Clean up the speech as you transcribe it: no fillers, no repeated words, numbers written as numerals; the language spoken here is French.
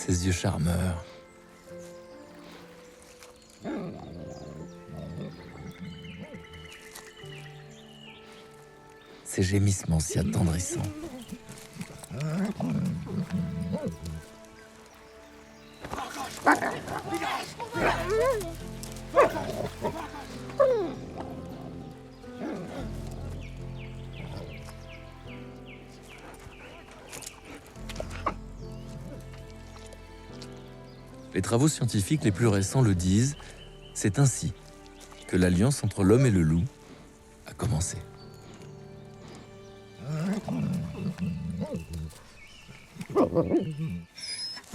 ses yeux charmeurs. Ses gémissements si attendrissants. Les travaux scientifiques les plus récents le disent, c'est ainsi que l'alliance entre l'homme et le loup a commencé.